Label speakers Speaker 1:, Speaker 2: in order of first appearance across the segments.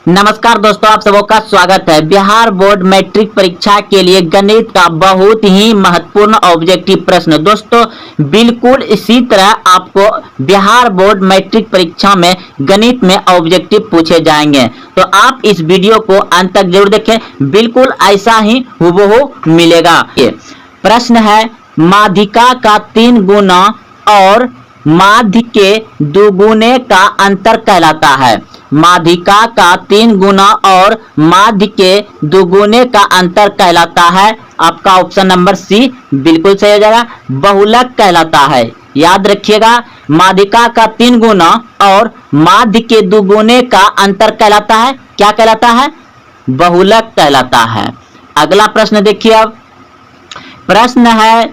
Speaker 1: नमस्कार दोस्तों, आप सबों का स्वागत है। बिहार बोर्ड मैट्रिक परीक्षा के लिए गणित का बहुत ही महत्वपूर्ण ऑब्जेक्टिव प्रश्न दोस्तों, बिल्कुल इसी तरह आपको बिहार बोर्ड मैट्रिक परीक्षा में गणित में ऑब्जेक्टिव पूछे जाएंगे। तो आप इस वीडियो को अंत तक जरूर देखें, बिल्कुल ऐसा ही हुबहू मिलेगा। ये प्रश्न है, माध्यिका का 3 गुना और माध्य के दुगुने का अंतर कहलाता है। माध्यिका का 3 गुना और माध्य के दुगुने का अंतर कहलाता है। आपका ऑप्शन नंबर सी बिल्कुल सही हो जाएगा, बहुलक कहलाता है। याद रखिएगा, माध्यिका का 3 गुना और माध्य के दुगुने का अंतर कहलाता है, क्या कहलाता है? बहुलक कहलाता है। अगला प्रश्न देखिए। अब प्रश्न है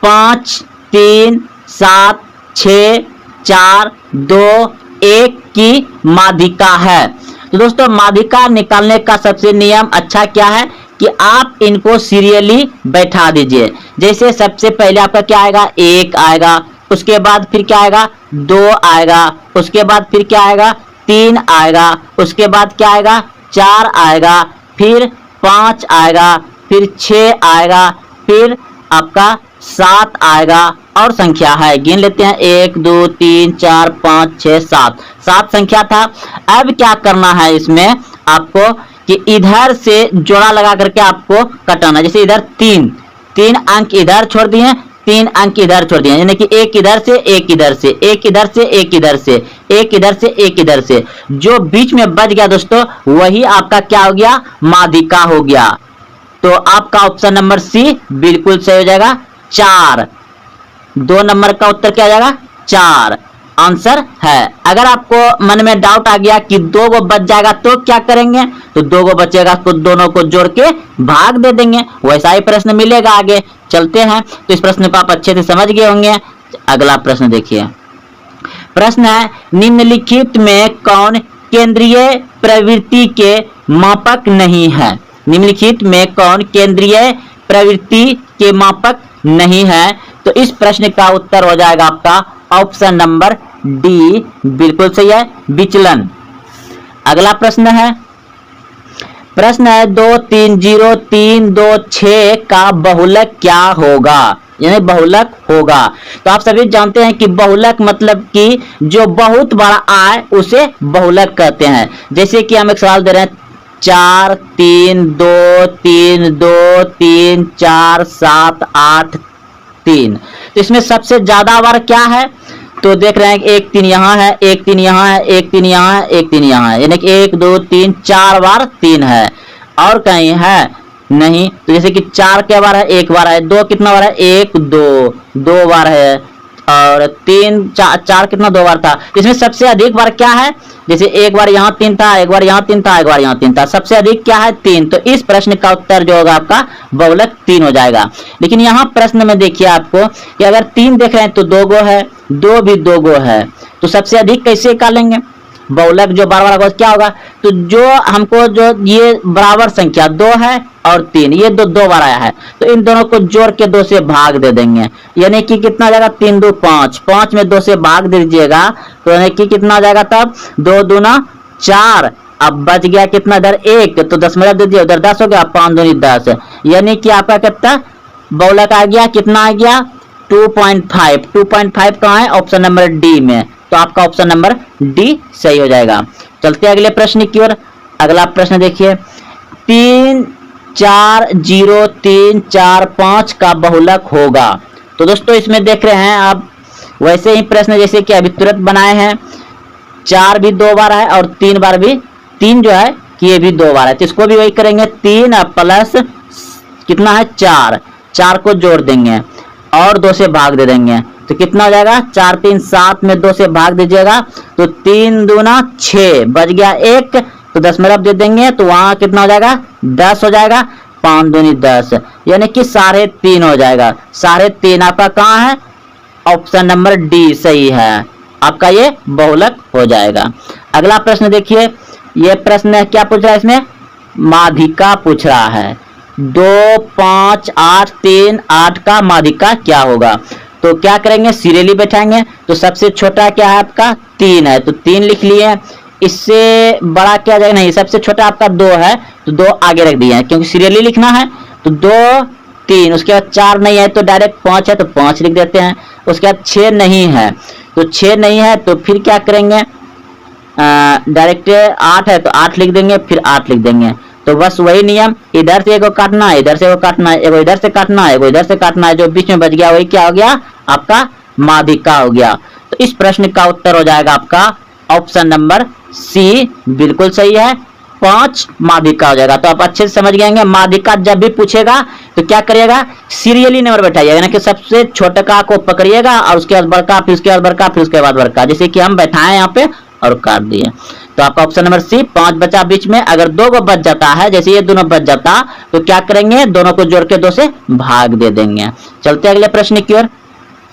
Speaker 1: 5, 3, 7, 6, 4, 2, 1 की माध्यिका है। तो दोस्तों, माध्यिका निकालने का सबसे नियम अच्छा क्या है कि आप इनको सीरियली बैठा दीजिए। जैसे सबसे पहले आपका क्या आएगा? 1 आएगा, उसके बाद फिर क्या आएगा? 2 आएगा, उसके बाद फिर क्या आएगा? 3 आएगा, उसके बाद क्या आएगा? 4 आएगा, फिर 5 आएगा, फिर 6 आएगा, फिर आपका 7 आएगा और संख्या है, गिन लेते हैं। 1 2 3 4 5 6 7 7 संख्या था। अब क्या करना है इसमें आपको कि इधर से जोड़ा लगा करके आपको कटाना। जैसे इधर 3 अंक इधर छोड़ दिए, 3 अंक इधर छोड़ दिए, यानी कि एक इधर से एक इधर से, एक इधर से एक इधर से, एक इधर से एक इधर से, जो बीच में बच गया दोस्तों वही आपका क्या हो गया? माध्यिका हो गया। तो आपका ऑप्शन नंबर सी बिल्कुल सही हो जाएगा, 4। 2 नंबर का उत्तर क्या आ जाएगा? 4 आंसर है। अगर आपको मन में डाउट आ गया कि 2 गो बच जाएगा तो क्या करेंगे, तो 2 गो बचेगा तो दोनों को जोड़ के भाग दे देंगे। वैसा ही प्रश्न मिलेगा आगे। चलते हैं, तो इस प्रश्न को आप अच्छे से समझ गए होंगे। अगला प्रश्न देखिए। प्रश्न है, निम्नलिखित में कौन केंद्रीय प्रवृत्ति के मापक नहीं है? निम्नलिखित में कौन केंद्रीय प्रवृत्ति के मापक नहीं है? तो इस प्रश्न का उत्तर हो जाएगा आपका ऑप्शन नंबर डी बिल्कुल सही है, विचलन। अगला प्रश्न है 2 3 0 3 2 6 का बहुलक क्या होगा? यानी बहुलक होगा। तो आप सभी जानते हैं कि बहुलक मतलब कि जो बहुत बड़ा आए उसे बहुलक कहते हैं। जैसे कि हम एक सवाल दे रहे हैं, 4 3 2 3 2 3 4 7 8 3। तो इसमें सबसे ज्यादा बार क्या है? तो देख रहे हैं 1 3 यहाँ है, 1 3 यहाँ है, 1 3 यहाँ है, 1 3 यहाँ है, यानी कि 1 2 3 4 बार 3 है। और कहीं है नहीं। तो जैसे कि 4 क्या बार है? 1 बार है। 2 कितना बार है? 1 2 बार है। और 3 4 कितना? 2 बार था। इसमें सबसे अधिक बार क्या है? जैसे एक बार यहाँ 3 था, एक बार यहाँ 3 था, एक बार यहाँ 3 था, सबसे अधिक क्या है? 3। तो इस प्रश्न का उत्तर जो होगा आपका बहुलक 3 हो जाएगा। लेकिन यहाँ प्रश्न में देखिए आपको कि अगर 3 देख रहे हैं तो 2 गो है, 2 भी 2 गो है, तो सबसे अधिक कैसे निकालेंगे? बहुलक जो बार बार क्या होगा? तो जो हमको जो ये बराबर संख्या 2 है और 3, ये 2 बार आया है, तो इन दोनों को जोड़ के 2 से भाग दे देंगे। यानी कि कितना जाएगा? 3 2 5, 5 में 2 से भाग दे दीजिएगा तो यानी कि कितना जाएगा? तब 2 दूना 4। अब बच गया कितना? इधर 1, तो 10 में दे दिया, उधर 10 हो गया, 5 दूनी 10, यानी कि आपका कितना बहुलक आ गया? कितना आ गया? 2.5। 2.5 कहाँ है? ऑप्शन नंबर डी में। तो आपका ऑप्शन नंबर डी सही हो जाएगा। चलते अगले प्रश्न की ओर। अगला प्रश्न देखिए, 3 4 0 3 4 5 का बहुलक होगा। तो दोस्तों इसमें देख रहे हैं आप वैसे ही प्रश्न जैसे कि अभी तुरंत बनाए हैं। 4 भी 2 बार है और 3 बार भी, 3 जो है कि ये भी 2 बार है, तो इसको भी वही करेंगे। 3 प्लस कितना है? 4, 4 को जोड़ देंगे और 2 से भाग दे देंगे, तो कितना हो जाएगा? 4 3 7 में 2 से भाग दीजिएगा तो 3 दूना 6, बच गया 1, तो 10 में रख दे देंगे, तो वहां कितना हो जाएगा? 10 हो जाएगा, 5 दूनी 10, यानी कि 3.5 हो जाएगा। 3.5 आपका कहाँ है? ऑप्शन नंबर डी सही है, आपका ये बहुलक हो जाएगा। अगला प्रश्न देखिए। ये प्रश्न क्या पूछ रहा है? इसमें माध्यिका पूछ रहा है। 2 5 8 3 8 का माध्यिका क्या होगा? तो क्या करेंगे? सीरियली बैठाएंगे। तो सबसे छोटा क्या है आपका? 3 है, तो 3 लिख लिए। इससे बड़ा क्या जाएगा, नहीं सबसे छोटा आपका 2 है तो 2 आगे रख दिए हैं क्योंकि सीरियली लिखना है। तो 2 3, उसके बाद 4 नहीं है तो डायरेक्ट 5 है तो 5 लिख देते हैं। उसके बाद 6 नहीं है तो 6 नहीं है तो फिर क्या करेंगे, डायरेक्ट 8 है तो 8 लिख देंगे, फिर 8 लिख देंगे। तो बस वही नियम, इधर से एगो काटना है, इधर से एगो काटना है, एगो इधर से काटना है, एगो इधर से काटना है, जो बीच में बच गया वही क्या हो गया आपका माध्यिका हो गया। तो इस प्रश्न का उत्तर हो जाएगा आपका ऑप्शन नंबर सी, बिल्कुल सही है, 5 माध्यिका हो जाएगा। तो आप अच्छे से समझ गए, माध्यिका जब भी पूछेगा तो क्या करिएगा, सीरियली नंबर बैठाइएगा, यानी कि सबसे छोटे का को पकड़िएगा और उसके बाद बड़का, फिर उसके बाद बड़का, फिर उसके बाद बड़का, जैसे कि हम बैठाए यहाँ पे और काट दिए। तो आपका ऑप्शन नंबर सी 5 बचा बीच में। अगर 2 को बच जाता है, जैसे ये दोनों बच जाता तो क्या करेंगे, दोनों को जोड़ के 2 से भाग दे देंगे। चलते अगले प्रश्न की ओर।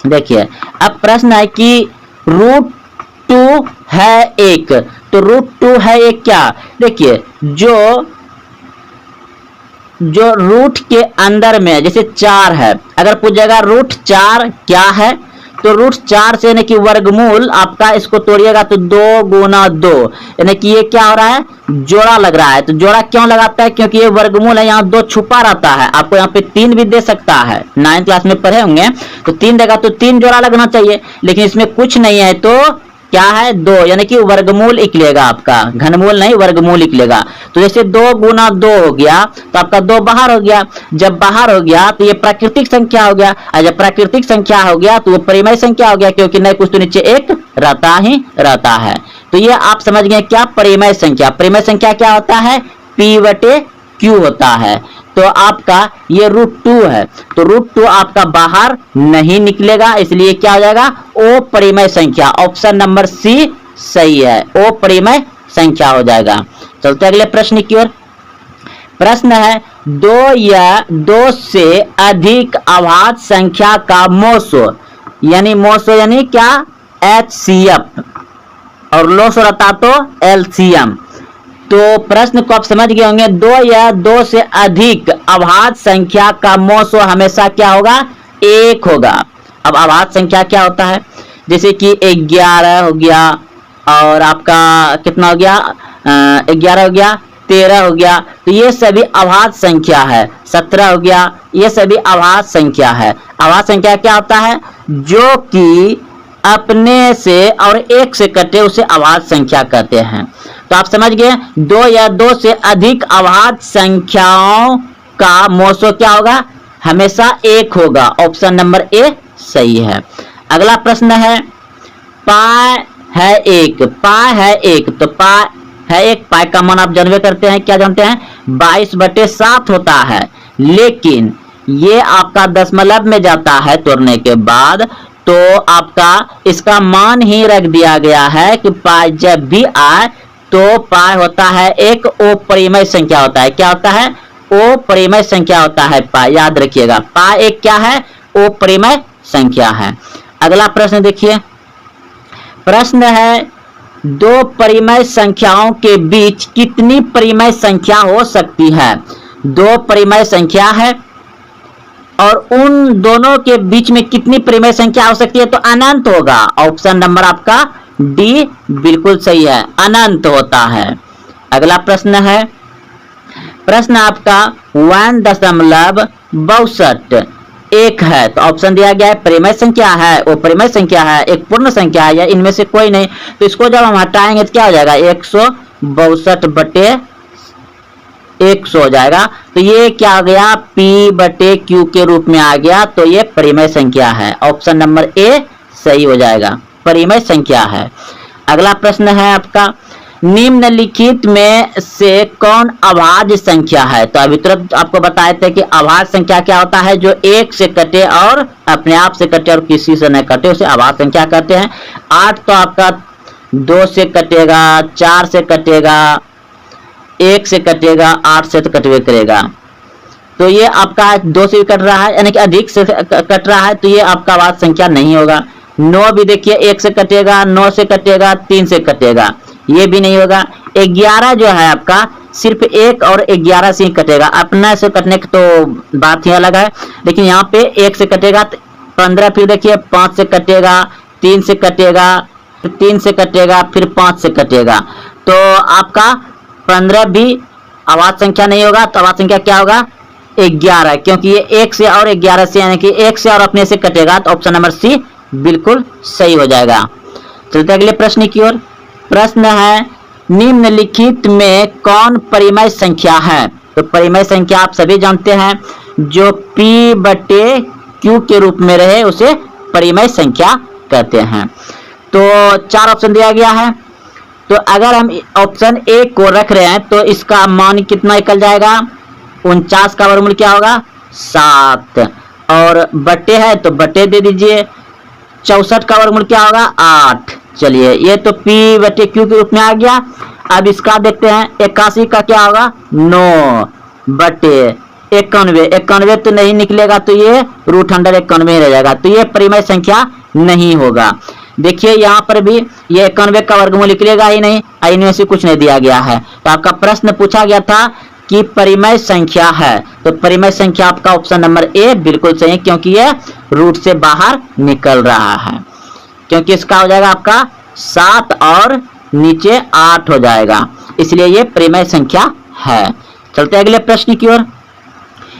Speaker 1: देखिए अब प्रश्न है कि √2 है 1, तो √2 है 1 क्या, देखिए जो रूट के अंदर में जैसे 4 है, अगर पूछेगा √4 क्या है, तो √4 से यानी कि वर्गमूल आपका इसको तोड़िएगा तो 2 गुना 2, यानी कि ये क्या हो रहा है, जोड़ा लग रहा है। तो जोड़ा क्यों लगाता है, क्योंकि ये वर्गमूल है, यहाँ 2 छुपा रहता है। आपको यहाँ पे 3 भी दे सकता है, 9th क्लास में पढ़े होंगे, तो 3 देगा तो 3 जोड़ा लगना चाहिए, लेकिन इसमें कुछ नहीं है तो क्या है 2, यानी कि वर्गमूल निकलेगा आपका, घनमूल नहीं वर्गमूल निकलेगा। तो जैसे 2 गुना 2 हो गया तो आपका 2 बाहर हो गया, जब बाहर हो गया तो ये प्राकृतिक संख्या हो गया, और जब प्राकृतिक संख्या हो गया तो वो परिमेय संख्या हो गया, क्योंकि नहीं कुछ तो नीचे 1 रहता ही रहता है। तो ये आप समझ गए क्या, परिमेय संख्या। परिमेय संख्या क्या होता है, P/Q होता है। तो आपका ये √2 है, तो √2 आपका बाहर नहीं निकलेगा, इसलिए क्या हो जाएगा, ओ परिमेय संख्या। ऑप्शन नंबर सी सही है, ओ परिमेय संख्या हो जाएगा। चलते अगले प्रश्न की ओर। प्रश्न है 2 या 2 से अधिक अभाज्य संख्या का मोसो, यानी क्या, HCF, और लोसो रहता तो LCM। तो प्रश्न को आप समझ गए होंगे, 2 या 2 से अधिक अभाज्य संख्या का मोसो हमेशा क्या होगा, 1 होगा। अब अभाज्य संख्या क्या होता है, जैसे कि 11 हो गया, और आपका कितना हो गया, 11 हो गया, 13 हो गया, तो ये सभी अभाज्य संख्या है। 17 हो गया, ये सभी अभाज्य संख्या है। अभाज्य संख्या क्या होता है, जो कि अपने से और 1 से कटे उसे अभाज्य संख्या कहते हैं। तो आप समझ गए, 2 या 2 से अधिक अभाज्य संख्याओं का मोसो क्या होगा, हमेशा 1 होगा। ऑप्शन नंबर ए सही है। अगला प्रश्न है, पाई है 1, पाई है 1, तो पाई है 1, पाई का मान आप जानवे करते हैं, क्या जानते हैं, 22/7 होता है। लेकिन ये आपका दशमलव में जाता है तोड़ने के बाद, तो आपका इसका मान ही रख दिया गया है कि पाई जब भी आए तो पाई होता है 1, ओ परिमेय संख्या होता है। क्या होता है, ओ परिमेय संख्या होता है पाई, याद रखिएगा। पाई 1 क्या है, ओ परिमेय संख्या है। अगला प्रश्न देखिए, प्रश्न है 2 परिमेय संख्याओं के बीच कितनी परिमेय संख्या हो सकती है। 2 परिमेय संख्या है और उन दोनों के बीच में कितनी परिमेय संख्या हो सकती है, तो अनंत होगा। ऑप्शन नंबर आपका डी बिल्कुल सही है, अनंत होता है। अगला प्रश्न है, प्रश्न आपका 1.62 है, तो ऑप्शन दिया गया है परिमेय संख्या है, वो परिमेय संख्या है, एक पूर्ण संख्या है, या इनमें से कोई नहीं। तो इसको जब हम हटाएंगे तो क्या हो जाएगा, 162/100 हो जाएगा। तो ये क्या आ गया, P/Q के रूप में आ गया, तो ये परिमेय संख्या है। ऑप्शन नंबर ए सही हो जाएगा, परिमेय संख्या है। अगला प्रश्न है आपका, निम्नलिखित में से कौन अभाज्य संख्या है। तो अभी तुरंत आपको बताए थे कि अभाज्य संख्या क्या होता है, जो 1 से कटे और अपने आप से कटे और किसी से न कटे उसे अभाज्य संख्या कहते हैं। 8 तो आपका 2 से कटेगा, 4 से कटेगा, 1 से कटेगा, 8 से तो कटवे करेगा। तो ये आपका 2 से भी कट रहा है, यानी कि अधिक से कट रहा है, तो ये आपका अभाज्य संख्या नहीं होगा। 9 भी देखिए 1 से कटेगा, 9 से कटेगा, 3 से कटेगा, ये भी नहीं होगा। 11 जो है आपका सिर्फ 1 और 11 से ही कटेगा, अपना से कटने की तो बात ही अलग है। लेकिन यहाँ पे 1 से कटेगा 15, फिर देखिए 5 से कटेगा, 3 से कटेगा, फिर 3 से कटेगा, फिर 5 से कटेगा, तो आपका 15 भी अवाच्य संख्या नहीं होगा। तो अवाच्य संख्या क्या होगा? 11, क्योंकि ये 1 से और 11 से यानी कि 1 से और अपने से कटेगा, तो ऑप्शन नंबर सी बिल्कुल सही हो जाएगा। चलते अगले प्रश्न की ओर। प्रश्न है, निम्नलिखित में कौन परिमेय संख्या है? तो परिमेय संख्या आप सभी जानते हैं, जो P/Q के रूप में रहे उसे परिमेय संख्या कहते हैं। तो 4 ऑप्शन दिया गया है, तो अगर हम ऑप्शन ए को रख रहे हैं तो इसका मान कितना निकल जाएगा? 49 का वर्गमूल क्या होगा? 7, और बटे है तो बटे दे दीजिए। 64 का वर्गमूल क्या होगा? 8। चलिए, ये तो P/Q के रूप में आ गया। अब इसका देखते हैं, 81 का क्या होगा? 9 बटे 91। 91 तो नहीं निकलेगा, तो ये √91 ही रह जाएगा, तो ये परिमेय संख्या नहीं होगा। देखिए यहाँ पर भी ये 91 का वर्गमूल निकलेगा ही नहीं, इनमें से कुछ नहीं दिया गया है। तो आपका प्रश्न पूछा गया था कि परिमेय संख्या है, तो परिमेय संख्या आपका ऑप्शन नंबर ए बिल्कुल सही है, क्योंकि ये रूट से बाहर निकल रहा है, क्योंकि इसका हो जाएगा आपका 7 और नीचे 8 हो जाएगा, इसलिए ये परिमेय संख्या है। चलते अगले प्रश्न की ओर।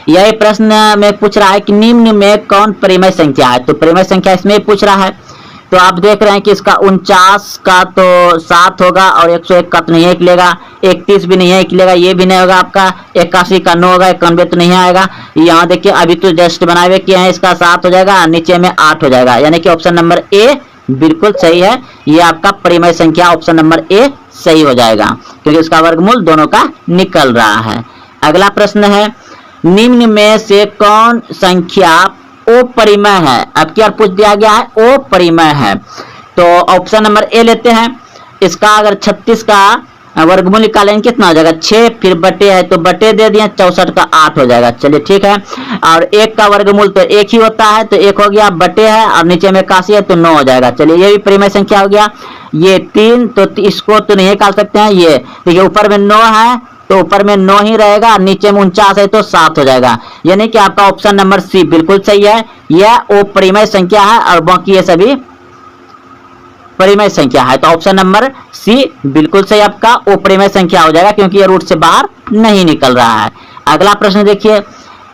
Speaker 1: यह प्रश्न में पूछ रहा है कि निम्न में कौन परिमेय संख्या है? तो परिमेय संख्या इसमें पूछ रहा है, तो आप देख रहे हैं कि इसका 49 का तो 7 होगा, और 101 का तो नहीं निकलेगा, 31 भी नहीं निकलेगा, ये भी नहीं होगा आपका, 81 का 9 होगा, 91 तो नहीं आएगा। यहाँ देखिए अभी तो जस्ट बनाए हुए किए हैं, इसका 7 हो जाएगा, नीचे में 8 हो जाएगा, यानी कि ऑप्शन नंबर ए बिल्कुल सही है। ये आपका परिमेय संख्या ऑप्शन नंबर ए सही हो जाएगा, क्योंकि इसका वर्गमूल दोनों का निकल रहा है। अगला प्रश्न है, निम्न में से कौन संख्या अपरिमेय है? अब क्या पूछ दिया गया है? अपरिमेय है, तो ऑप्शन नंबर ए लेते हैं। इसका अगर 36 का वर्गमूल निकालेंगे कितना हो जाएगा? 6, फिर बटे है तो बटे दे दिए, 64 का 8 हो जाएगा। चलिए ठीक है, और 1 का वर्गमूल तो 1 ही होता है, तो 1 हो गया, बटे है और नीचे में 81 है तो 9 हो जाएगा। चलिए ये भी परिमेय संख्या हो गया। ये 3, तो इसको तो नहीं निकाल सकते हैं, ये देखिए ऊपर में 9 है तो ऊपर में 9 ही रहेगा, नीचे में 49 है तो 7 हो जाएगा, यानी कि आपका ऑप्शन नंबर सी बिल्कुल सही है। यह अपरिमेय संख्या है और बाकी ये सभी परिमेय संख्या है, तो ऑप्शन नंबर सी बिल्कुल सही आपका अपरिमेय संख्या हो जाएगा, क्योंकि ये रूट से बाहर नहीं निकल रहा है। अगला प्रश्न देखिए,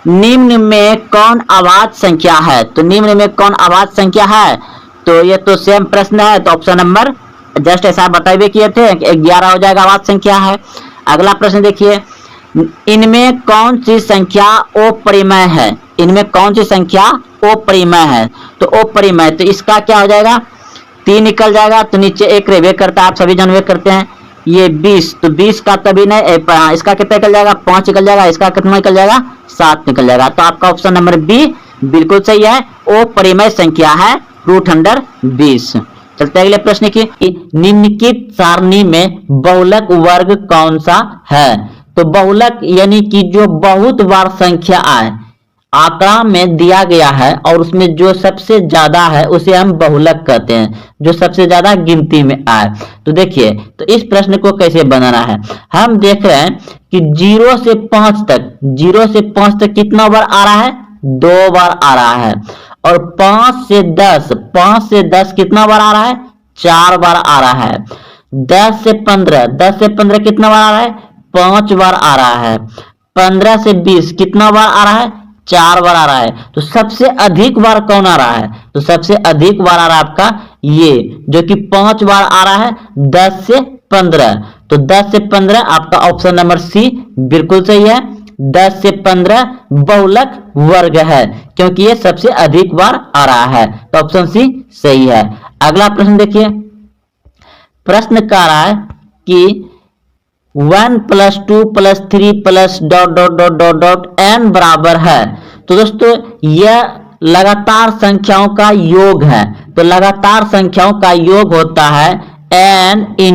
Speaker 1: निम्न में कौन अवाच्य संख्या है? तो निम्न में कौन अवाच्य संख्या है? तो ये तो सेम प्रश्न है, तो ऑप्शन नंबर जस्ट ऐसा बताए किए थे, 11 हो जाएगा, अवाच्य संख्या है। अगला प्रश्न देखिए, इनमें कौन सी संख्या अपरिमेय है? इनमें कौन सी संख्या अपरिमेय है? तो अपरिमेय, तो इसका क्या हो जाएगा? 3 निकल जाएगा, तो नीचे 1 रेवे करता है, आप सभी जानवे करते हैं। ये 20, तो 20 का तभी नहीं, इसका कितना निकल जाएगा? 5 निकल जाएगा, इसका कितना निकल जाएगा? 7 निकल जाएगा। तो आपका ऑप्शन नंबर बी बिल्कुल सही है, अपरिमेय संख्या है √20। चलते अगले प्रश्न की, निम्नलिखित सारणी में बहुलक वर्ग कौन सा है? तो बहुलक यानी कि जो बहुत बार संख्या आए, आंकड़ा में दिया गया है और उसमें जो सबसे ज्यादा है उसे हम बहुलक कहते हैं, जो सबसे ज्यादा गिनती में आए। तो देखिए, तो इस प्रश्न को कैसे बनाना है, हम देख रहे हैं कि 0 से 5 तक, 0 से 5 तक कितना बार आ रहा है? 2 बार आ रहा है, और 5 से 10, 5 से 10 कितना बार आ रहा है? 4 बार आ रहा है। 10 से 15, 10 से 15 कितना बार आ रहा है? 5 बार आ रहा है। 15 से 20 कितना बार आ रहा है? 4 बार आ रहा है। तो सबसे अधिक बार कौन आ रहा है? तो सबसे अधिक बार आ रहा है आपका ये, जो कि 5 बार आ रहा है, 10 से 15। तो 10 से 15 आपका ऑप्शन नंबर सी बिल्कुल सही है। 10 से 15 बहुलक वर्ग है, क्योंकि ये सबसे अधिक बार आ रहा है, तो ऑप्शन सी सही है। अगला प्रश्न देखिए, प्रश्न कह रहा है कि 1 + 2 + 3 + ... n बराबर है। तो दोस्तों यह लगातार संख्याओं का योग है, तो लगातार संख्याओं का योग होता है n ×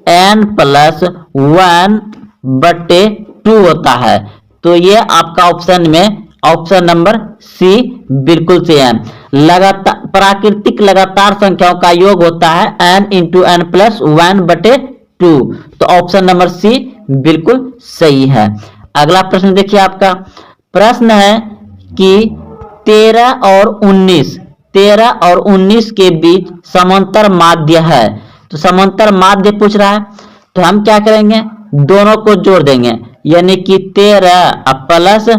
Speaker 1: n + 1/2 होता है। तो ये आपका ऑप्शन में ऑप्शन नंबर सी बिल्कुल सही है। लगातार प्राकृतिक लगातार संख्याओं का योग होता है n × n + 1/2, तो ऑप्शन नंबर सी बिल्कुल सही है। अगला प्रश्न देखिए, आपका प्रश्न है कि 13 और 19, 13 और 19 के बीच समांतर माध्य है। तो समांतर माध्य पूछ रहा है, तो हम क्या करेंगे, दोनों को जोड़ देंगे, यानी कि 13 प्लस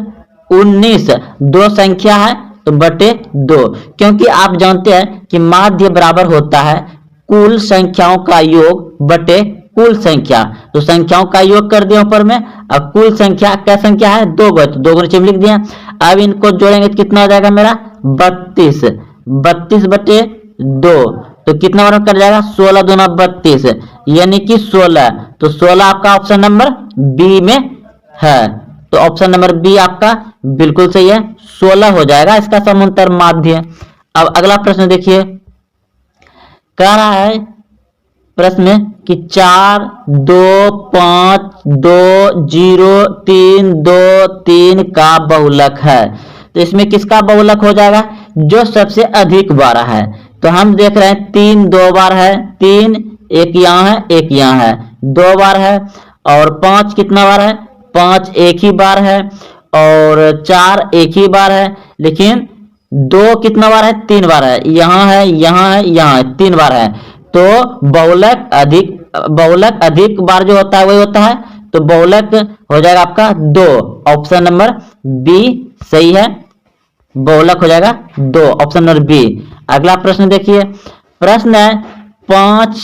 Speaker 1: 19, दो संख्या है तो बटे 2, क्योंकि आप जानते हैं कि माध्य बराबर होता है कुल संख्याओं का योग बटे कुल संख्या। तो संख्याओं का योग कर दिया ऊपर में, अब कुल संख्या क्या संख्या है, 2 गो, तो 2 को नीचे में लिख दिया। अब इनको जोड़ेंगे तो कितना हो जाएगा मेरा 32, 32 बटे 2, तो कितना बार कर जाएगा 16 दूना 32, यानी कि 16। तो 16 आपका ऑप्शन नंबर बी में है। तो ऑप्शन नंबर बी आपका बिल्कुल सही है, 16 हो जाएगा इसका समांतर माध्य। अब अगला प्रश्न देखिए, कह रहा है प्रश्न में कि 4 2 5 2 0 3 2 3 का बहुलक है। तो इसमें किसका बहुलक हो जाएगा, जो सबसे अधिक बार है। तो हम देख रहे हैं 3 2 बार है, 3 एक यहाँ है एक यहाँ है, 2 बार है, और 5 कितना बार है, 5 एक ही बार है, और 4 एक ही बार है, लेकिन 2 कितना बार है, 3 बार है, यहाँ है यहाँ है यहाँ है, 3 बार है। तो बहुलक अधिक बार जो होता है वही होता है, तो बहुलक हो जाएगा आपका 2, ऑप्शन नंबर बी सही है, बहुलक हो जाएगा 2, ऑप्शन नंबर बी। अगला प्रश्न देखिए, प्रश्न है 5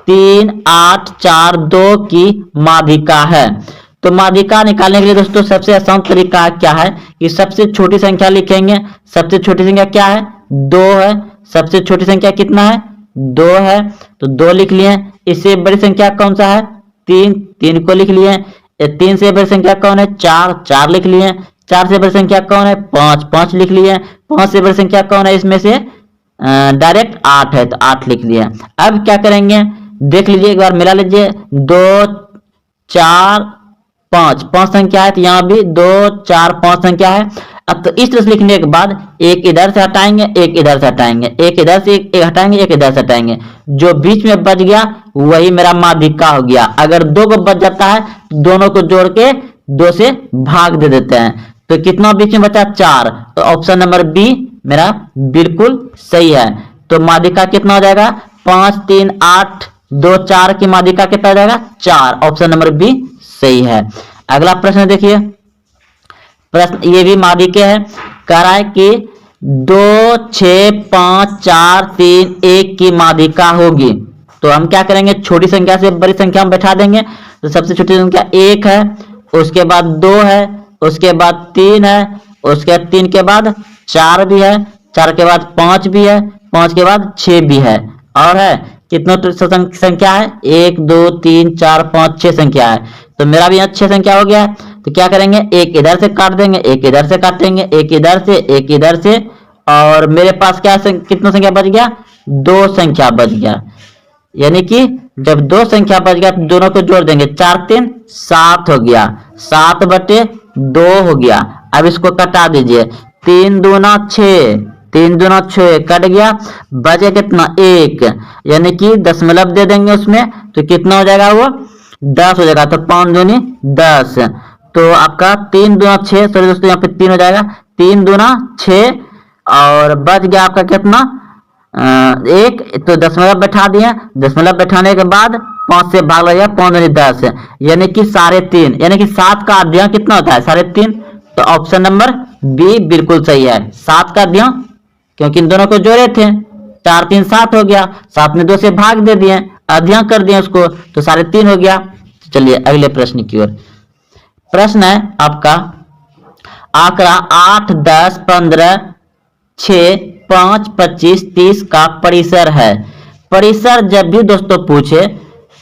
Speaker 1: 3 8 4 2 की माध्यिका है। तो माध्यिका निकालने के लिए दोस्तों सबसे आसान तरीका क्या है कि सबसे छोटी संख्या लिखेंगे। सबसे छोटी संख्या क्या है, 2 है। सबसे छोटी संख्या कितना है, 2 है, तो 2 लिख लिए। इससे बड़ी संख्या कौन सा है, 3, 3 को लिख लिए। 3 से बड़ी संख्या कौन है, 4, 4 लिख लिए। 4 से बड़ी संख्या कौन है, 5, 5 लिख लिए। 5 से बड़ी संख्या कौन है, इसमें से डायरेक्ट 8 है, तो 8 लिख लिए। अब क्या करेंगे, देख लीजिए एक बार मिला लीजिए, 2 4 5, 5 संख्या है, तो यहाँ भी 2 4 5 संख्या है। अब तो इस तरह से लिखने के बाद एक इधर से हटाएंगे एक इधर से हटाएंगे, एक इधर से एक हटाएंगे एक इधर से हटाएंगे, जो बीच में बच गया वही मेरा माध्यिका हो गया। अगर 2 को बच जाता है तो दोनों को जोड़ के 2 से भाग दे देते हैं, तो कितना बीच में बचा, 4। तो ऑप्शन नंबर बी मेरा बिल्कुल सही है। तो माध्यिका कितना हो जाएगा, 5 3 8 2 4 की माध्यिका कितना हो जाएगा, 4, ऑप्शन नंबर बी सही है। अगला प्रश्न देखिए, प्रश्न ये भी माध्यिका है, कह रहा है कि 2 6 5 4 3 1 की माध्यिका होगी। तो हम क्या करेंगे, छोटी संख्या से बड़ी संख्या में बैठा देंगे। तो सबसे छोटी संख्या 1 है, उसके बाद 2 है, उसके बाद 3 है, उसके बाद 3 के बाद 4 भी है, 4 के बाद 5 भी है, 5 के बाद 6 भी है, और है कितना संख्या है, 1 2 3 4 5 6 संख्या है। तो मेरा भी यहाँ 6 संख्या हो गया। तो क्या करेंगे, एक इधर से काट देंगे, एक इधर से काटेंगे, एक इधर से एक इधर से, और मेरे पास क्या कितना संख्या बच गया, 2 संख्या बच गया। यानी कि जब 2 संख्या बच गया तो दोनों को जोड़ देंगे, 4 3 7 हो गया, 7 बटे 2 हो गया। अब इसको कटा दीजिए, 3 दूना 6, 3 दूना 6 कट गया, बचे कितना 1, यानी कि दशमलव दे देंगे उसमें, तो कितना हो जाएगा वो 10 हो जाएगा। तो 5 दूनी 10, तो आपका 3 दूना 6, सॉरी दोस्तों यहाँ पे 3 हो जाएगा, 3 दूना 6, और बच गया आपका कितना 1, तो दशमलव बैठा दिए। दशमलव बैठाने के बाद 5 से भाग लगेगा, 5 दूनी 10, यानी कि 3.5, यानी कि 7 का अध्ययन कितना होता है, 3.5। तो ऑप्शन नंबर बी बिल्कुल सही है, 7 का अध्ययन, क्योंकि इन दोनों को जोड़े थे, 4 3 7 हो गया, 7 में 2 से भाग दे दिए, अध्ययन कर दिए उसको, तो 3.5 हो गया। चलिए अगले प्रश्न की ओर। प्रश्न है आपका, आंकड़ा 8 10 15 6 5 25 30 का परिसर है। परिसर जब भी दोस्तों पूछे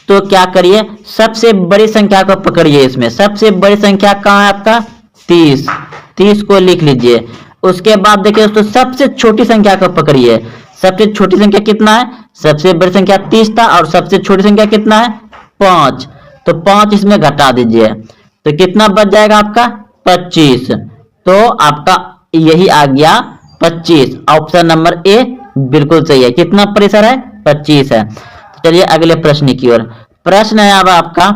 Speaker 1: तो क्या करिए, सबसे बड़ी संख्या को पकड़िए। इसमें सबसे बड़ी संख्या कहाँ है आपका, 30, 30 को लिख लीजिए। उसके बाद देखिए दोस्तों, सबसे छोटी संख्या को पकड़िए। सबसे छोटी संख्या कितना है, सबसे बड़ी संख्या 30 था, और सबसे छोटी संख्या कितना है, 5, तो 5 इसमें घटा दीजिए, तो कितना बच जाएगा आपका 25। तो आपका यही आ गया 25, ऑप्शन नंबर ए बिल्कुल सही है। कितना परिसर है, 25 है। चलिए अगले प्रश्न की ओर। प्रश्न है अब आपका,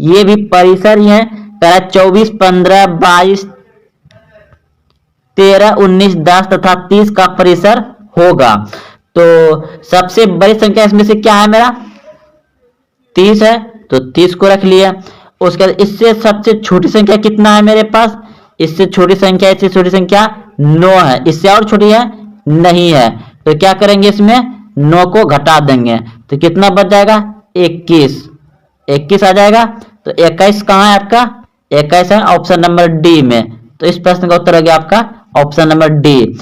Speaker 1: ये भी परिसर ही है, 24 15 22 13 19 10 तथा 30 का परिसर होगा। तो सबसे बड़ी संख्या इसमें से क्या है मेरा 30 है, तो 30 को रख लिया। उसके बाद इससे सबसे छोटी संख्या कितना है मेरे पास, इससे छोटी संख्या 9 है। इससे और छोटी है नहीं है, तो क्या करेंगे इसमें 9 को घटा देंगे तो कितना बच जाएगा 21 आ जाएगा। तो 21 कहाँ है आपका, 21 है ऑप्शन नंबर डी में। तो इस प्रश्न का उत्तर हो गया आपका ऑप्शन नंबर डी।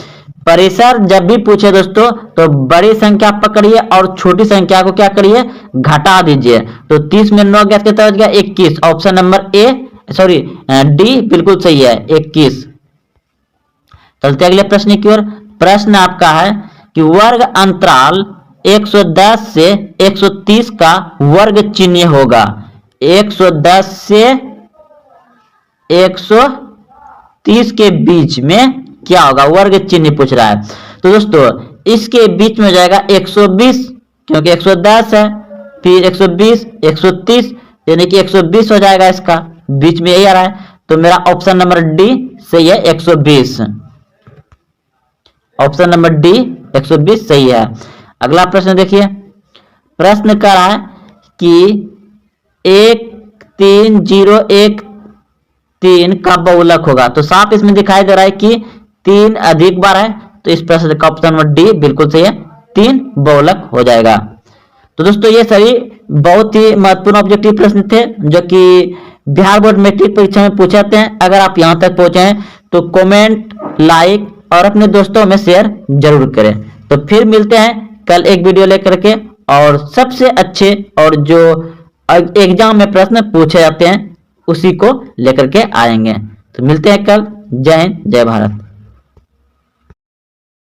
Speaker 1: परिसर जब भी पूछे दोस्तों तो बड़ी संख्या पकड़िए और छोटी संख्या को क्या करिए घटा दीजिए। तो 30 में 9 गया कितना बच गया 21, ऑप्शन नंबर डी बिल्कुल सही है 21। चलते अगले प्रश्न की ओर। प्रश्न आपका है कि वर्ग अंतराल 110 से 130 का वर्ग चिन्ह होगा। 110 से 130 के बीच में क्या होगा, वर्ग चिन्ह पूछ रहा है। तो दोस्तों इसके बीच में हो जाएगा 120, क्योंकि 110 है, फिर 120 130 यानी कि 120 हो जाएगा, इसका बीच में यही आ रहा है। तो मेरा ऑप्शन नंबर डी सही है 120, ऑप्शन नंबर डी 120 सही है। अगला प्रश्न देखिए। प्रश्न कर रहा है कि 13013 का बहुलक होगा। तो साफ इसमें दिखाई दे रहा है कि 3 अधिक बार है, तो इस प्रश्न का ऑप्शन नंबर डी बिल्कुल सही है, 3 बहुलक हो जाएगा। तो दोस्तों ये सभी बहुत ही महत्वपूर्ण ऑब्जेक्टिव प्रश्न थे जो कि बिहार बोर्ड मैट्रिक परीक्षा में पूछे जाते हैं। अगर आप यहां तक पहुंचे हैं तो कमेंट, लाइक और अपने दोस्तों में शेयर जरूर करें। तो फिर मिलते हैं कल एक वीडियो लेकर के, और सबसे अच्छे और जो एग्जाम में प्रश्न पूछे जाते हैं उसी को लेकर के आएंगे। तो मिलते हैं कल। जय हिंद, जय भारत।